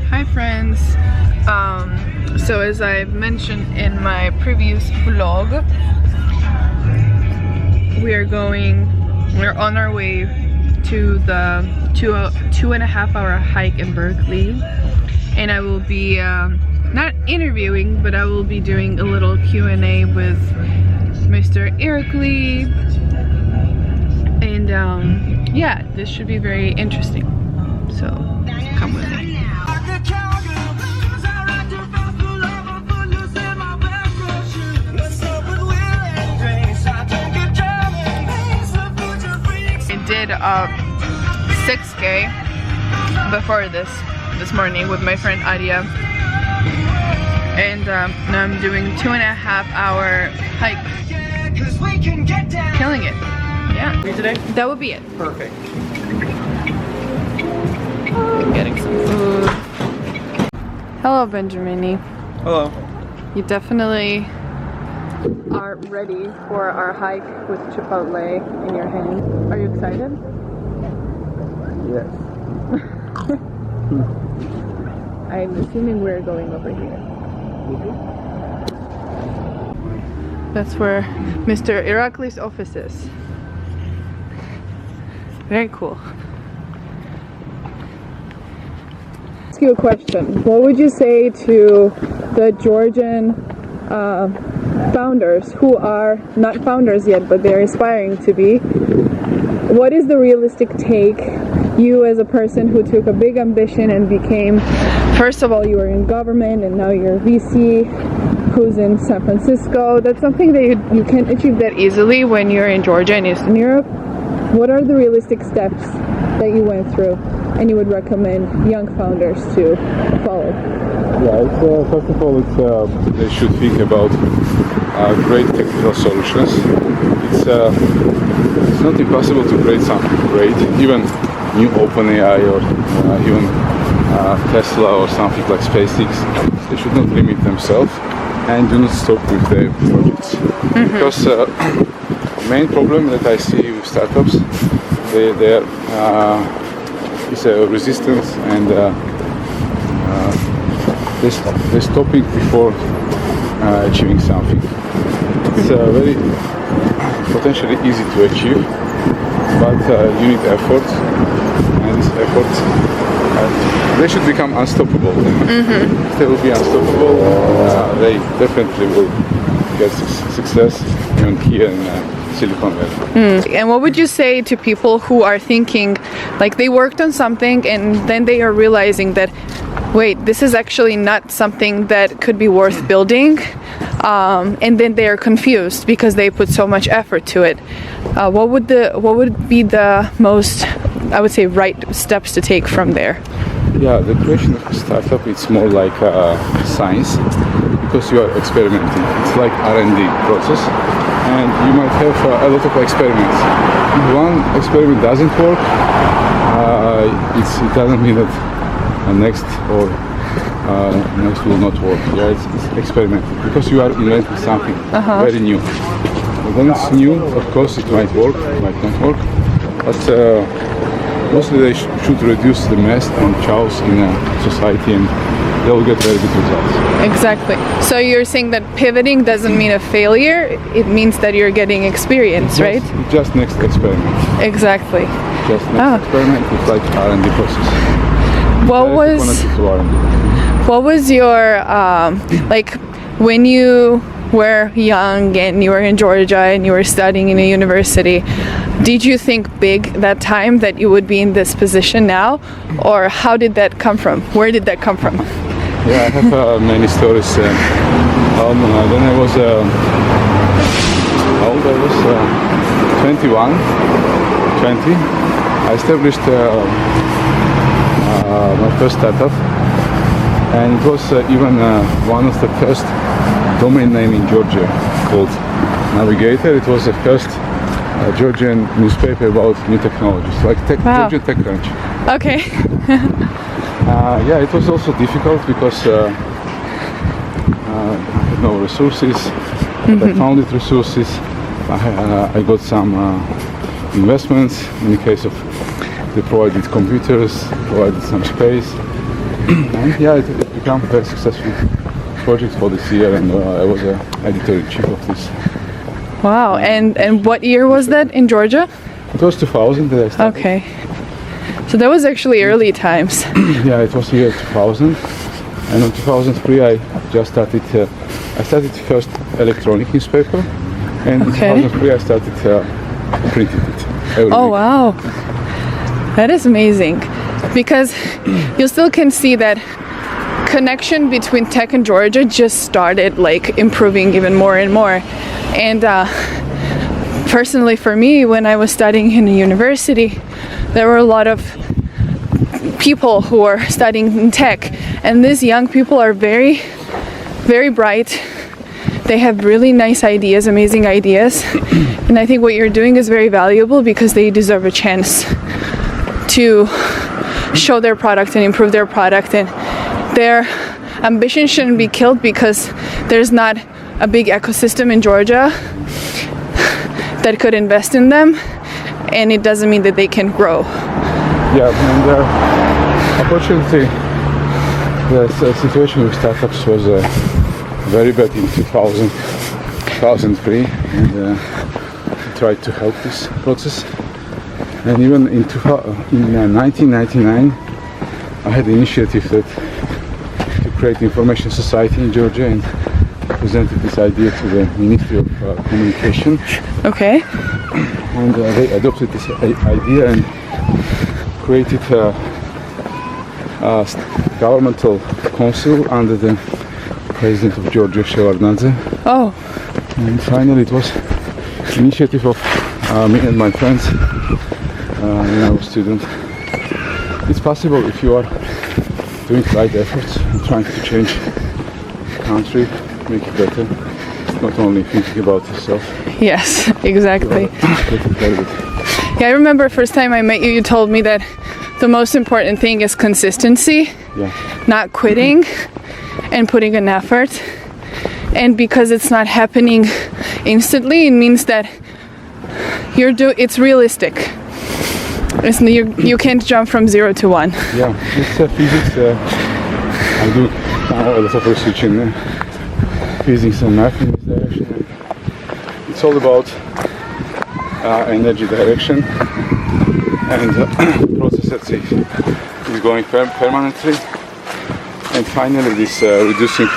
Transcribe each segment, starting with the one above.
Hi friends. So as I've mentioned in my previous vlog, we're on our way to the 2.5 hour hike in Berkeley, and I will be not interviewing, but I will be doing a little Q&A with Mr. Irakli, and yeah, this should be very interesting, so come with me. I did a 6K before this morning with my friend Adia, and now I'm doing 2.5 hour hike. Killing it. Yeah. Today? That would be it. Perfect. Getting some food. Hello, Benjamini. Hello. You definitely are ready for our hike with Chipotle in your hand. Are you excited? Yes. I'm assuming we're going over here. That's where Mr. Irakli's office is. Very cool. Ask you a question. What would you say to the Georgian founders who are not founders yet, but they're aspiring to be? What is the realistic take? You as a person who took a big ambition and became, first of all, you were in government and now you're a VC who's in San Francisco. That's something that you can't achieve that easily when you're in Georgia and Eastern Europe. What are the realistic steps that you went through and you would recommend young founders to follow? Yeah, first of all, they should think about great technical solutions. It's not impossible to create something great, even new OpenAI or even Tesla or something like SpaceX. They should not limit themselves and do not stop with their projects. Because main problem that I see with startups, there is a resistance, and they're stopping before achieving something. It's very potentially easy to achieve, but you need effort, and this effort, they should become unstoppable. If they will be unstoppable, they definitely will get success even here in Silicon Valley. And what would you say to people who are thinking, like they worked on something and then they are realizing that, wait, this is actually not something that could be worth building, and then they are confused because they put so much effort to it? What would be the most, I would say, right steps to take from there? Yeah, the creation of a startup, it's more like science, because you are experimenting. It's like R&D process, and you might have a lot of experiments. If one experiment doesn't work, it doesn't mean that next will not work. Yeah, it's experimenting, because you are inventing something very new. When it's new, of course, it might work, it might not work, but mostly they should reduce the mess and chaos in society, and they will get very good results. Exactly. So you're saying that pivoting doesn't mean a failure, it means that you're getting experience, right? Just next experiment. Exactly. Just next experiment, it's like R&D process. What was your, like, when you were young and you were in Georgia and you were studying in a university, did you think big that time that you would be in this position now? Or how did that come from? Where did that come from? Yeah, I have many stories. When I was, how old I was? 21, 20. I established my first startup, and it was even one of the first domain name in Georgia called Navigator. It was the first Georgian newspaper about new technologies, like Georgian TechCrunch. Okay. Yeah, it was also difficult because I had no resources. But I founded resources. I got some investments. In the case of, they provided computers, provided some space, And yeah, it became a very successful project for this year, and I was editor-in-chief of this. Wow. And what year was that in Georgia? It was 2000 that I started. Okay. So that was actually early times. Yeah, it was year 2000, and in 2003 I just started. I started first electronic newspaper, and in Okay. 2003 I started printing it. Every Oh week. wow. That is amazing. Because you still can see that connection between tech and Georgia just started like improving even more and more. And personally for me, when I was studying in a university, there were a lot of people who are studying in tech, and these young people are very, very bright. They have really nice ideas, amazing ideas, and I think what you're doing is very valuable because they deserve a chance to show their product and improve their product, and their ambition shouldn't be killed because there's not a big ecosystem in Georgia that could invest in them, and it doesn't mean that they can grow. Yeah, and unfortunately, the situation with startups was very bad in 2003, and we tried to help this process. And even in 1999, I had the initiative to create information society in Georgia, and presented this idea to the Ministry of Communication. Okay. And they adopted this idea and created a governmental council under the president of Georgia, Shevardnadze. Oh, And finally it was initiative of me and my friends when I was a student. It's possible if you are doing right efforts and trying to change the country, make it better, not only thinking about yourself. yes, exactly. Getting better. Yeah, I remember first time I met you, you told me that the most important thing is consistency, Yeah. not quitting, and putting an effort. And because it's not happening instantly, it means that it's realistic. You can't jump from 0 to 1. Yeah, it's physics. I do now a lot of research in physics and math in this direction. It's all about energy direction, and the process that is going permanently, and finally this reducing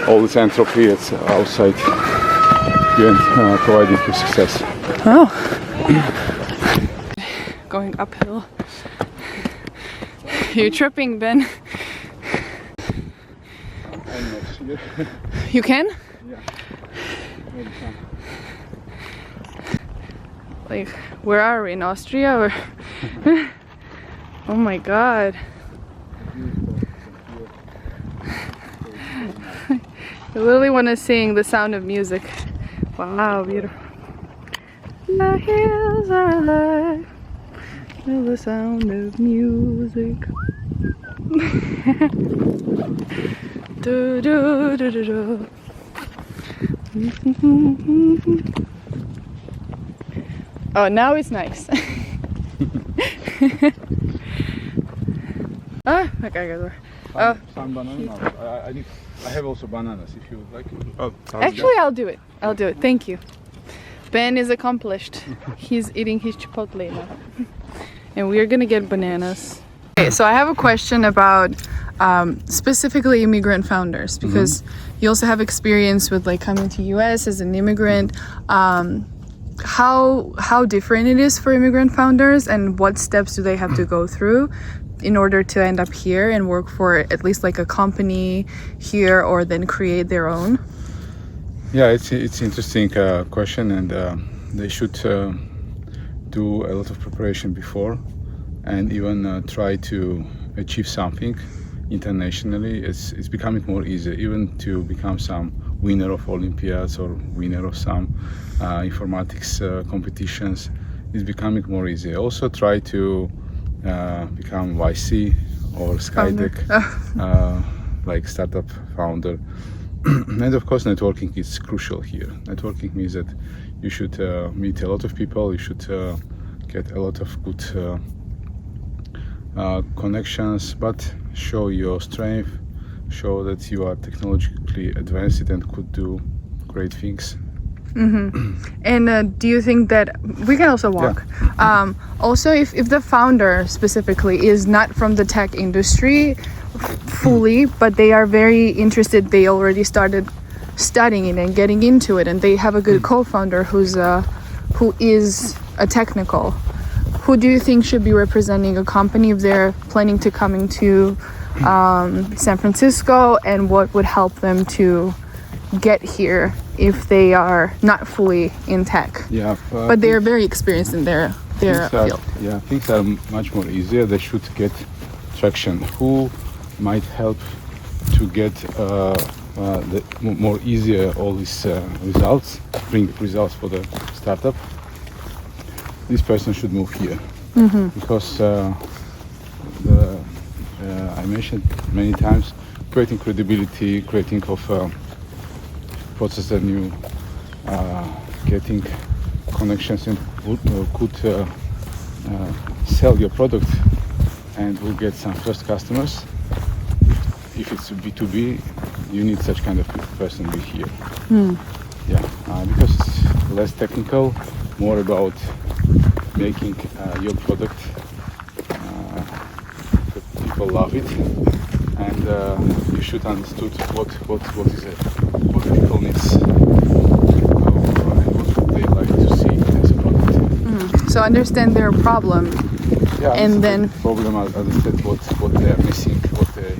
all this entropy that's outside you and providing you success. Oh. Going uphill. You're tripping, Ben. You can? Like, where are we? In Austria? Or oh my god. I literally want to sing The Sound of Music. Wow, beautiful. The hills are alive with the sound of music. Do, do, do, do, do. Oh, now it's nice. Ah, okay, good. Oh. Some bananas. I have also bananas if you would like. Oh, Actually, I'll do it. Thank you. Ben is accomplished. He's eating his chipotle now. And we're gonna get bananas. Okay, so I have a question about specifically immigrant founders, because you also have experience with like coming to US as an immigrant. How different it is for immigrant founders, and what steps do they have to go through in order to end up here and work for at least like a company here, or then create their own? Yeah, it's interesting question, and they should do a lot of preparation before, and even try to achieve something internationally. It's becoming more easy, even to become some winner of Olympiads or winner of some informatics competitions. It's becoming more easy. Also try to become YC or Skydeck, like startup founder. And of course networking is crucial here. Networking means that you should meet a lot of people, you should get a lot of good connections, but show your strength, show that you are technologically advanced and could do great things. And do you think that we can also walk? Also, if the founder specifically is not from the tech industry fully, but they are very interested, they already started studying it and getting into it, and they have a good co-founder who is a technical. Who do you think should be representing a company if they're planning to come into San Francisco, and what would help them to get here if they are not fully in tech? But they are very experienced in their field. Things are much more easier. They should get traction. Who might help to get more easier all these results, bring results for the startup? This person should move here, because I mentioned many times, creating credibility, creating of process that you getting connections and could sell your product and will get some first customers. If it's B2B, you need such kind of person to be here. Because it's less technical, more about making your product that people love it, and you should understood what is it, what people needs, and what would they like to see as a product. So understand their problem, and then problem, understand what they are missing, what they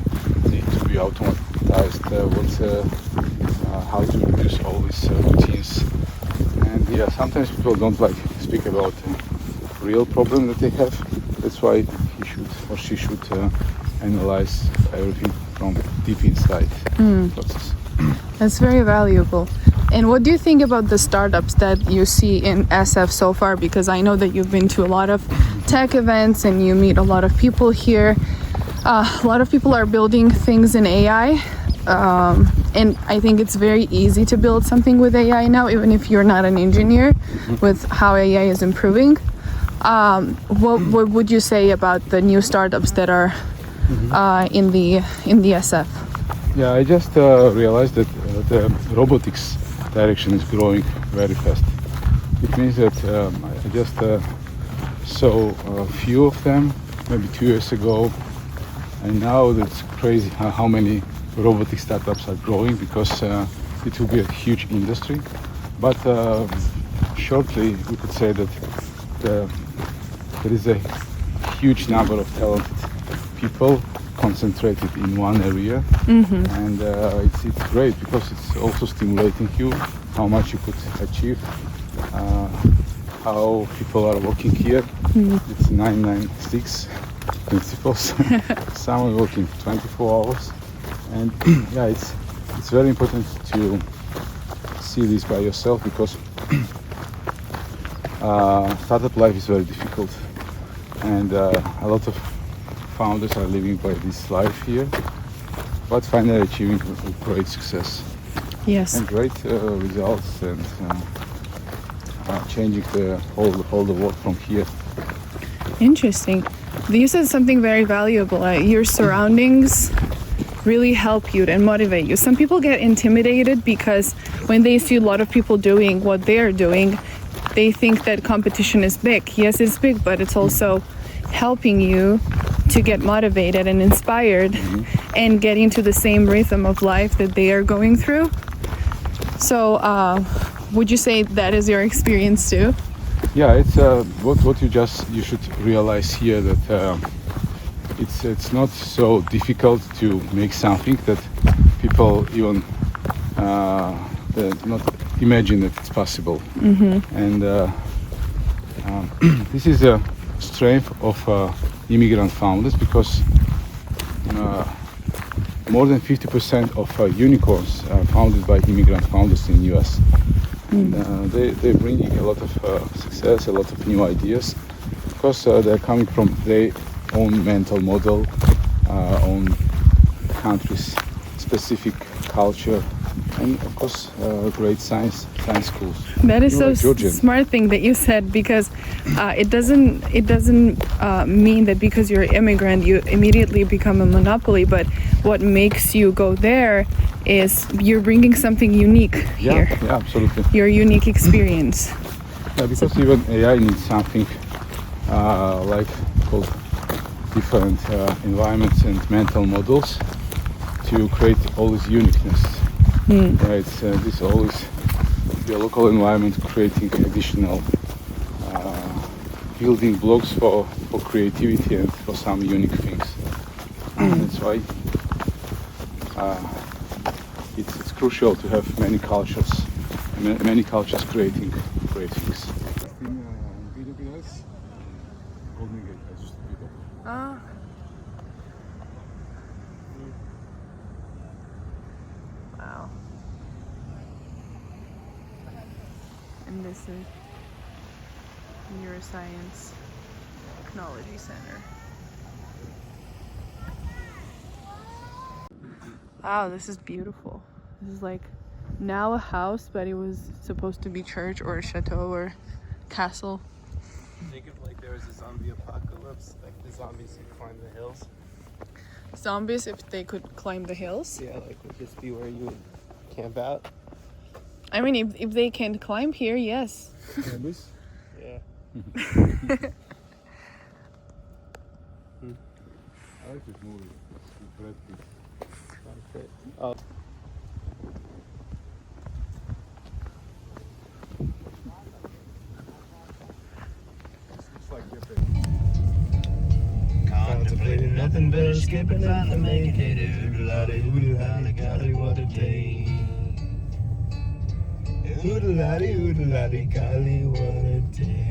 need to be automatized, how to reduce all these routines. And sometimes people don't like speak about real problem that they have. That's why he should or she should analyze everything from deep inside process. That's very valuable. And what do you think about the startups that you see in SF so far? Because I know that you've been to a lot of tech events and you meet a lot of people here. A lot of people are building things in AI. And I think it's very easy to build something with AI now, even if you're not an engineer, with how AI is improving. What would you say about the new startups that are in the SF? Yeah, I just realized that the robotics direction is growing very fast. It means that I just saw a few of them maybe 2 years ago, and now it's crazy how many robotic startups are growing, because it will be a huge industry. But shortly we could say that there is a huge number of talented people concentrated in one area, and it's great because it's also stimulating you how much you could achieve, how people are working here. It's 996 principles. Some are working 24 hours, and it's very important to see this by yourself, because startup life is very difficult, and a lot of founders are living by this life here, but finally achieving great success. Yes. And great results, and changing the whole the world from here. Interesting. You said something very valuable. Your surroundings really help you and motivate you. Some people get intimidated because when they see a lot of people doing what they're doing, they think that competition is big. Yes, it's big, but it's also helping you to get motivated and inspired and get into the same rhythm of life that they are going through. So would you say that is your experience too? Yeah, it's what you should realize here, that it's not so difficult to make something that people even not imagine that it's possible. And this is a strength of immigrant founders, because more than 50% of unicorns are founded by immigrant founders in US. And, they're bringing a lot of success, a lot of new ideas, because they're coming from their own mental model, own country's specific culture, and of course great science schools. That is You so like Georgian. smart thing that you said, because it doesn't mean that because you're an immigrant you immediately become a monopoly, but what makes you go there is you're bringing something unique here. Yeah, absolutely. Your unique experience. Yeah, because even AI needs something like called different environments and mental models to create all this uniqueness. Right, this always the local environment creating additional building blocks for creativity and for some unique things. That's why it's crucial to have many cultures creating great things. Wow. And this is Neuroscience Technology Center. Wow, this is beautiful. This is like now a house, but it was supposed to be church or a chateau or castle. Think if like there was a zombie apocalypse, like the zombies could climb the hills. Zombies, if they could climb the hills. Yeah, like would this be where you would camp out? I mean, if they can climb here, yes. Yeah. I like this movie. It's Brad Pitt. Oh. It's like Contemplating nothing but escaping out and making it. Oodle-lottie, oodle-lottie, golly, what a day. Oodle-lottie, golly, what a day.